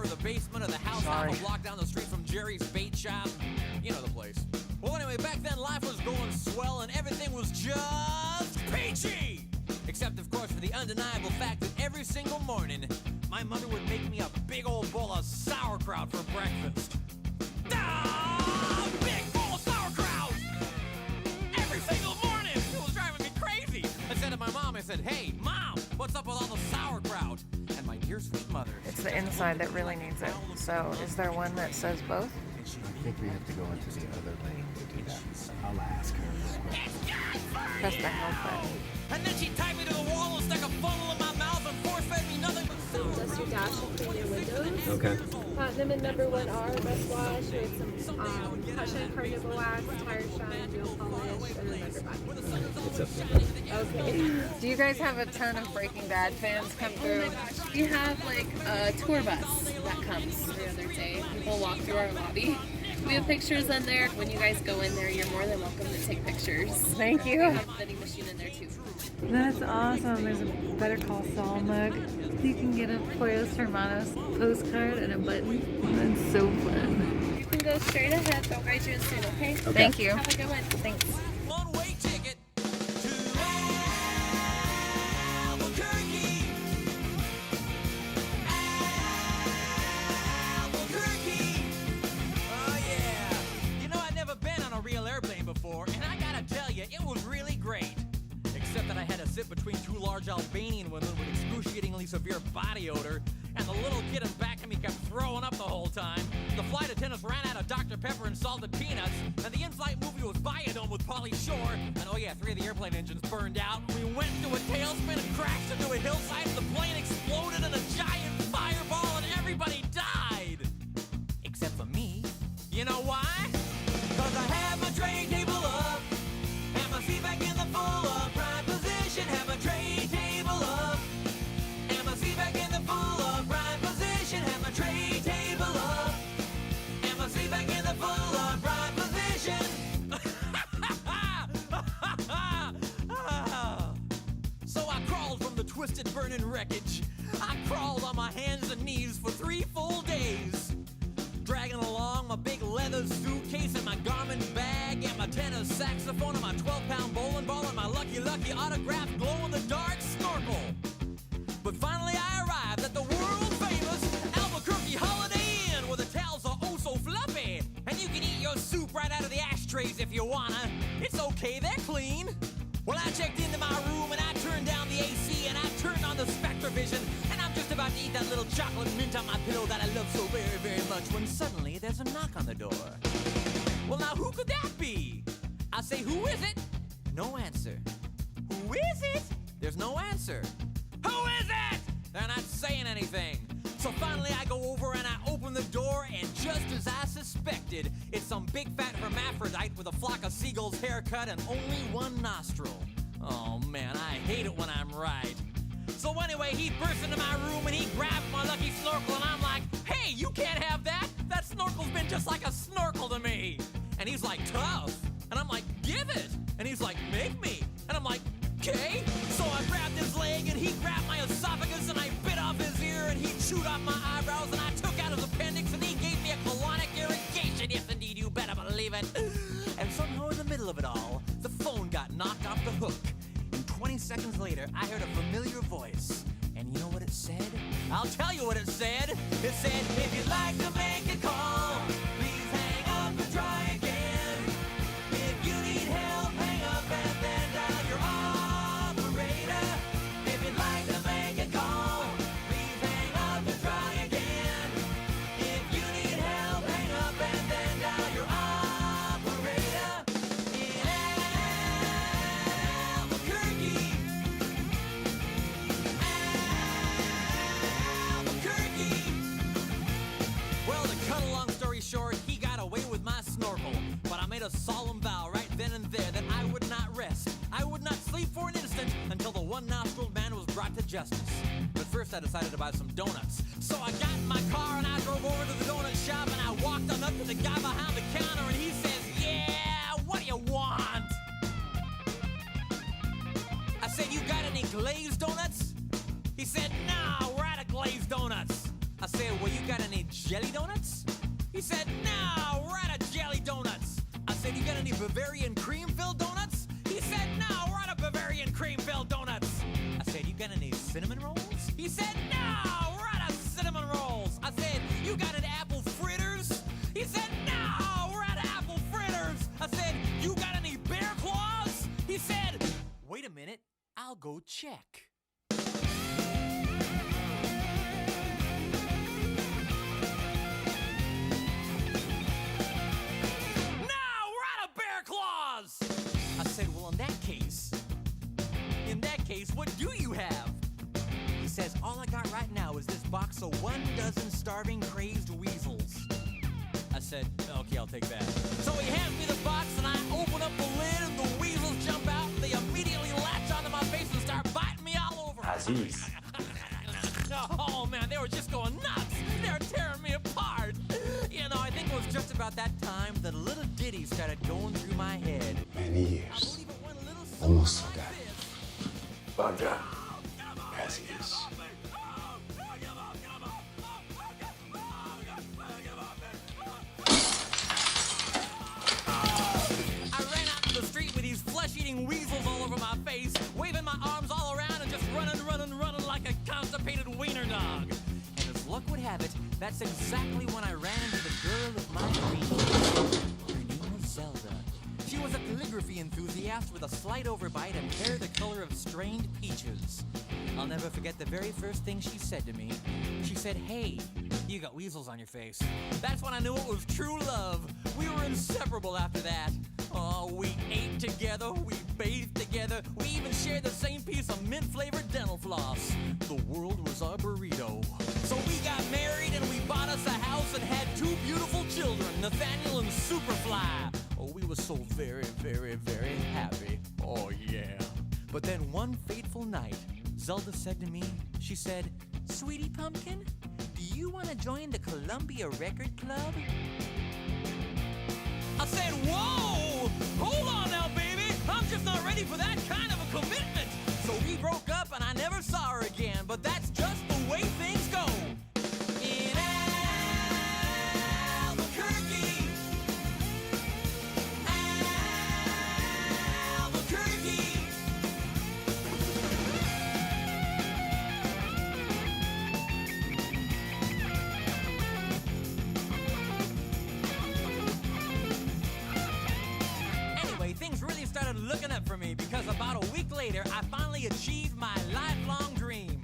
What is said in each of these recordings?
or the basement of the house half a block down the street from Jerry's bait shop. You know the place. Well, anyway, back then life was going swell and everything was just peachy! Except, of course, for the undeniable fact that every single morning, my mother would make me a big old bowl of sauerkraut for breakfast. Ah! Big bowl of sauerkraut! Every single morning! It was driving me crazy! I said to my mom, I said, "Hey, Mom, what's up with all the sauerkraut?" And my dear sweet mother... It's the inside that really needs it. So, is there one that says both? I think we have to go into the other lane to do that. I'll ask her. Press the help button. And then she tied me to the wall and stuck a funnel in my mouth and force-fed me nothing but Dust your dash and clean your windows. Okay. Platinum and number 1R rust wash with some hot shine carnival wax, tire shine, gel polish, and then underbody. It's up. Okay. Do you guys have a ton of Breaking Bad fans come through? Oh my gosh, we have like a tour bus that comes every other day. People walk through our lobby. We have pictures in there. When you guys go in there, you're more than welcome to take pictures. Thank you. We have a vending machine in there too. That's awesome. There's a Better Call Saul mug. You can get a Pollos Hermanos postcard and a button. That's so fun. You can go straight ahead. They'll guide you in soon, okay? Thank you. Have a good one. Thanks. one-way ticket to Albuquerque. Albuquerque. Oh yeah. You know, I'd never been on a real airplane before, and I gotta tell you, it was really great. Except that I had to sit between two large Albanian women with excruciatingly severe body odor, and the little kid in back of me kept throwing up the whole time. The flight attendants ran out of Dr. Pepper and salted peanuts, and the in-flight movie was Biodome with Pauly Shore, and oh yeah, 3 of the airplane engines burned out. We went into a tailspin and crashed into a hillside, and the plane exploded in a giant fireball, and everybody died! Except for me. You know why? 'Cause I have my tray table up, and my seat back in the full upright position. Have my tray table up, and my seat back in the full upright position. Have my tray table up, and my seat back in the full upright position. So I crawled from the twisted, burning wreckage. I crawled on my hands and knees for 3 full days, dragging along my big leather suitcase and my Garmin bag and my tenor saxophone and my 12-pound bowling ball and my lucky autographed glow-in-the-dark snorkel. But finally I arrived at the world-famous Albuquerque Holiday Inn, where the towels are oh so fluffy, and you can eat your soup right out of the ashtrays if you wanna. It's okay, they're clean. Well, I checked into my room and I turned down the AC and I turned on the Spectrovision, and I'm just about to eat that little chocolate mint on my pillow that I love so very, very much, when suddenly there's a knock on the door. Well, now who could that be? I say, who is it? No answer. Who is it? There's no answer. Who is it? They're not saying anything. So finally I go over and I open the door, and just as I suspected, it's some big fat hermaphrodite with a flock of seagulls haircut and only one nostril. Oh man, I hate it when I'm right. So anyway, he burst into my room and he grabbed my lucky snorkel, and I'm like, "Hey, you can't have that! That snorkel's been just like a snorkel to me!" And he's like, "Tough." And I'm like, "Give it!" And he's like, "Make me!" And I'm like, "Okay." So I grabbed his leg and he grabbed my esophagus, and I bit off his ear and he chewed off my eyebrows, and I took out his appendix and he gave me a colonic irrigation. Yes indeed, you better believe it. And somehow in the middle of it all, the phone got knocked off the hook. And 20 seconds later, I heard a familiar voice. And you know what it said? I'll tell you what it said. It said, "If you'd like to make a call, please hang up and try again. If you need help, hang up and then dial your operator. If you'd like to make a call, please hang up and try again. If you need help, hang up and then dial your operator." In Albuquerque. Albuquerque. Well, to cut a long story short, he got away with my snorkel. But I made a solemn vow right then and there that I would not rest. I would not sleep for an instant until the one-nostriled man was brought to justice. But first I decided to buy some donuts. So I got in my car and I drove over to the donut shop, and I walked on up to the guy behind the counter, and he says, "Yeah, what do you want?" I said, "You got any glazed donuts?" He said, "No, we're out of glazed donuts." I said, "Well, you got any jelly donuts? He said, no, we're out of jelly donuts. I said, you got any Bavarian cream-filled donuts? He said, no, we're out of Bavarian cream-filled donuts. I said, you got any cinnamon rolls? He said, no, we're out of cinnamon rolls. I said, you got any apple fritters? He said, no, we're out of apple fritters. I said, you got any bear claws? He said, wait a minute, I'll go check. I said, well, in that case, what do you have? He says, all I got right now is this box of 12 starving, crazed weasels. I said, okay, I'll take that. So he hands me the box, and I open up the lid, and the weasels jump out, and they immediately latch onto my face and start biting me all over. Aziz. Oh, man, they were just going nuts. They were tearing me apart. You know, I think it was just about that time that a little ditty started going through my head. Many years. Almost forgot. Bugger. As he is. I ran out to the street with these flesh-eating weasels all over my face, waving my arms all around and just running like a constipated wiener dog. And as luck would have it, that's exactly when I ran into the girl of my dreams. Her name was Zelda. She was a calligraphy enthusiast with a slight overbite and hair the color of strained peaches. I'll never forget the very first thing she said to me. She said, hey, you got weasels on your face. That's when I knew it was true love. We were inseparable after that. Oh, we ate together, we bathed together, we even shared the same piece of mint-flavored dental floss. The world was our burrito. So we got married and we bought us a house and had 2 beautiful children, Nathaniel and Superfly. Oh, we were so very, very, very happy. Oh, yeah. But then one fateful night, Zelda said to me, she said, Sweetie Pumpkin, do you want to join the Columbia Record Club? I said, whoa! Hold on now, baby! I'm just not ready for that kind of a commitment! So we broke up and I never saw her again, but that's just the way things go. In Albuquerque, Albuquerque. Anyway, things really started looking up for me because about a week later, I finally achieved my lifelong dream.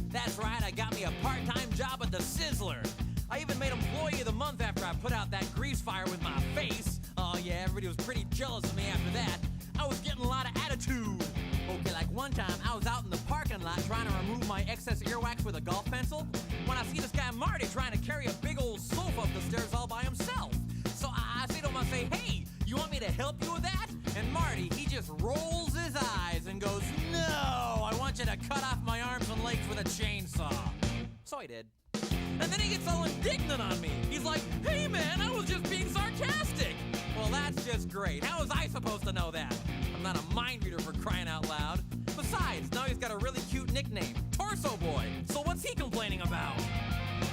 That's right, I got me a part-time job at the Sizzler. I even made Employee of the Month after I put out that grease fire with my face. Oh yeah, everybody was pretty jealous of me after that. I was getting a lot of attitude. Okay, like one time, I was out in the parking lot trying to remove my excess earwax with a golf pencil when I see this guy Marty trying to carry a big old sofa up the stairs all by himself. So I say to him, I say, hey, you want me to help you with that? And Marty, he just rolls his eyes and goes, no, I want you to cut off my arms and legs with a chainsaw. So I did. And then he gets all indignant on me. He's like, hey man, I was just being sarcastic. Well, that's just great. How was I supposed to know that? I'm not a mind reader for crying out loud. Besides, now he's got a really cute nickname, Torso Boy. So what's he complaining about?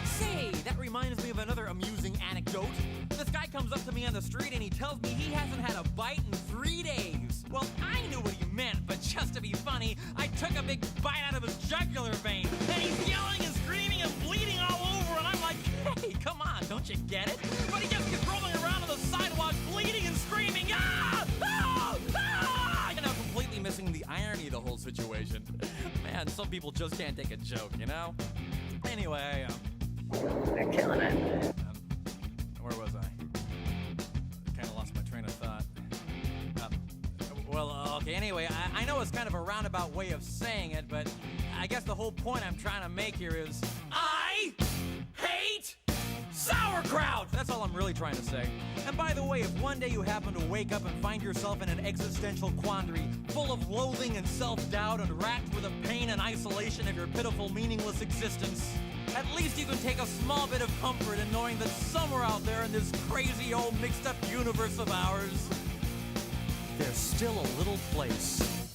Say, that reminds me of another amusing anecdote. This guy comes up to me on the street and he tells me he hasn't had a bite in 3 days. Well, I knew what he meant, but just to be funny, I took a big bite out of his jugular vein. And he's yelling and screaming and bleeding all over, and I'm like, hey, come on, don't you get it? But he just keeps rolling around on the sidewalk, bleeding and screaming, ah! Ah! Ah! You know, completely missing the irony of the whole situation. Man, some people just can't take a joke, you know? Anyway, They're killing it. where was I? Kind of lost my train of thought. Okay, anyway, I know it's kind of a roundabout way of saying it, but I guess the whole point I'm trying to make here is I hate sauerkraut! That's all I'm really trying to say. And by the way, if one day you happen to wake up and find yourself in an existential quandary, full of loathing and self-doubt and racked with the pain and isolation of your pitiful, meaningless existence, at least you can take a small bit of comfort in knowing that somewhere out there in this crazy old mixed-up universe of ours, there's still a little place